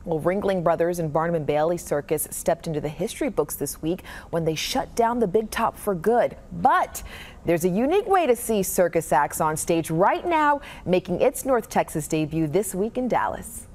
Well, Ringling Brothers and Barnum and Bailey Circus stepped into the history books this week when they shut down the Big Top for good. But there's a unique way to see circus acts on stage right now, making its North Texas debut this week in Dallas.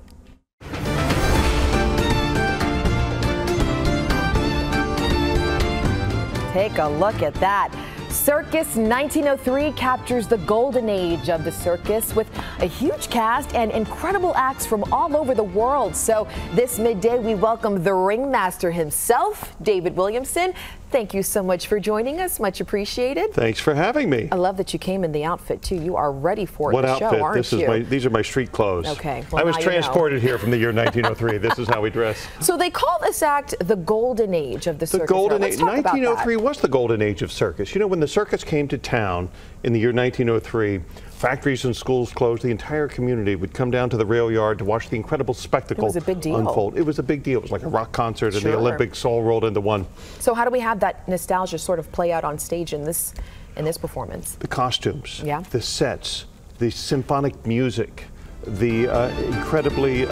Take a look at that. Circus 1903 captures the golden age of the circus with a huge cast and incredible acts from all over the world. So this midday, we welcome the ringmaster himself, David Williamson. Thank you so much for joining us. Much appreciated. Thanks for having me. I love that you came in the outfit too. You are ready for what the outfit? show, aren't you? These are my street clothes. Okay. Well, I was transported here from the year 1903. This is how we dress. So they call this act the golden age of the circus. The golden age. 1903 was the golden age of circus. You know, when the circus came to town in the year 1903, factories and schools closed. The entire community would come down to the rail yard to watch the incredible spectacle unfold. It was a big deal. It was a big deal. It was like a rock concert, Sure. and the Olympics all rolled into one. So how do we have that nostalgia sort of play out on stage in this performance? The costumes, yeah, the sets, the symphonic music, the incredibly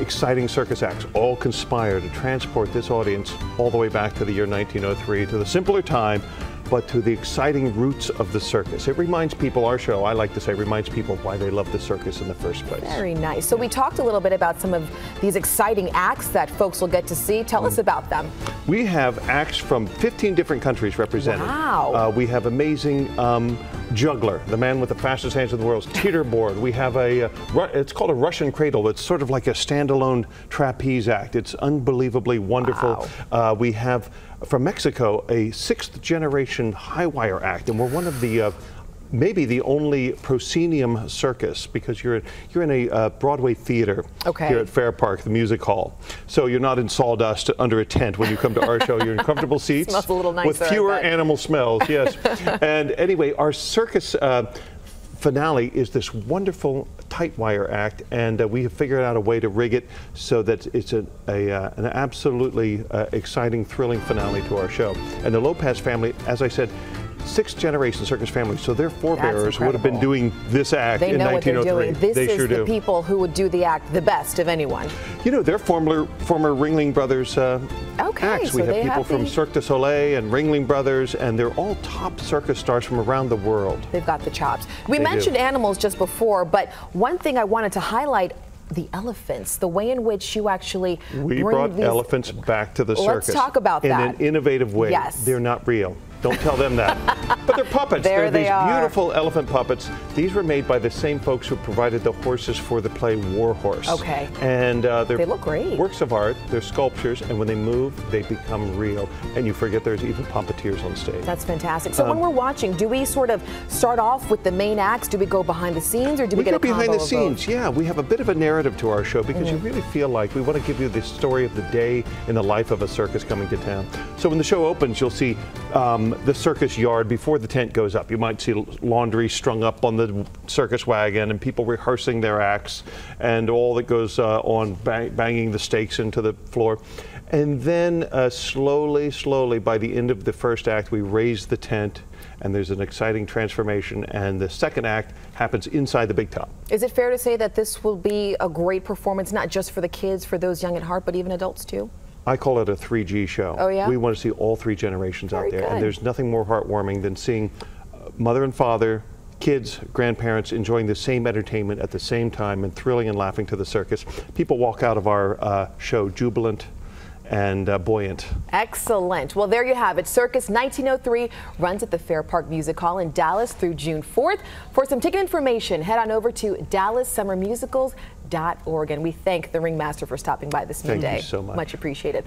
exciting circus acts all conspire to transport this audience all the way back to the year 1903, to the simpler time, but to the exciting roots of the circus. It reminds people, our show, I like to say, reminds people why they love the circus in the first place. Very nice. So we talked a little bit about some of these exciting acts that folks will get to see. Tell us about them. We have acts from 15 different countries represented. Wow. We have amazing juggler, the man with the fastest hands in the world, teeterboard. We have it's called a Russian cradle. It's sort of like a standalone trapeze act. It's unbelievably wonderful. Wow. We have from Mexico a sixth generation high wire act, and we're one of the maybe the only proscenium circus, because you're in a Broadway theater here at Fair Park, the music hall. So you're not in sawdust under a tent when you come to our show. You're in comfortable seats. Smells a little nicer, with fewer animal smells. Yes. And anyway, our circus finale is this wonderful tight wire act, and we have figured out a way to rig it so that it's an absolutely exciting, thrilling finale to our show. And the Lopez family, as I said, sixth generation circus family, so their forebears would have been doing this act in 1903. They know what they're doing. This is the people who would do the act the best of anyone. You know, they're former Ringling Brothers acts. We have people from Cirque du Soleil and Ringling Brothers, and they're all top circus stars from around the world. They've got the chops. We mentioned animals just before, but one thing I wanted to highlight, the elephants, the way in which you actually brought elephants back to the circus. Let's talk about that. In an innovative way. Yes. They're not real. Don't tell them that. But they're puppets. They're these beautiful elephant puppets. These were made by the same folks who provided the horses for the play War Horse. Okay. And they look great. Works of art. They're sculptures, and when they move, they become real. And you forget there's even puppeteers on stage. That's fantastic. So when we're watching, do we sort of start off with the main acts? Do we go behind the scenes, or do we get a combo behind the of scenes? both? Yeah, we have a bit of a narrative to our show because you really feel like we want to give you the story of the day in the life of a circus coming to town. So when the show opens, you'll see the circus yard before the tent goes up. You might see laundry strung up on the circus wagon and people rehearsing their acts and all that goes on, banging the stakes into the floor. And then slowly, by the end of the first act, we raise the tent, and there's an exciting transformation, and the second act happens inside the Big Top. Is it fair to say that this will be a great performance, not just for the kids, for those young at heart, but even adults too? I call it a 3G show. Oh, yeah? We want to see all three generations out there. Good. And there's nothing more heartwarming than seeing mother and father, kids, grandparents enjoying the same entertainment at the same time and thrilling and laughing to the circus. People walk out of our show jubilant and buoyant. Excellent. Well, there you have it. Circus 1903 runs at the Fair Park Music Hall in Dallas through June 4th. For some ticket information, head on over to DallasSummerMusicals.org. And we thank the Ringmaster for stopping by this midday. Thank you so much. Much appreciated.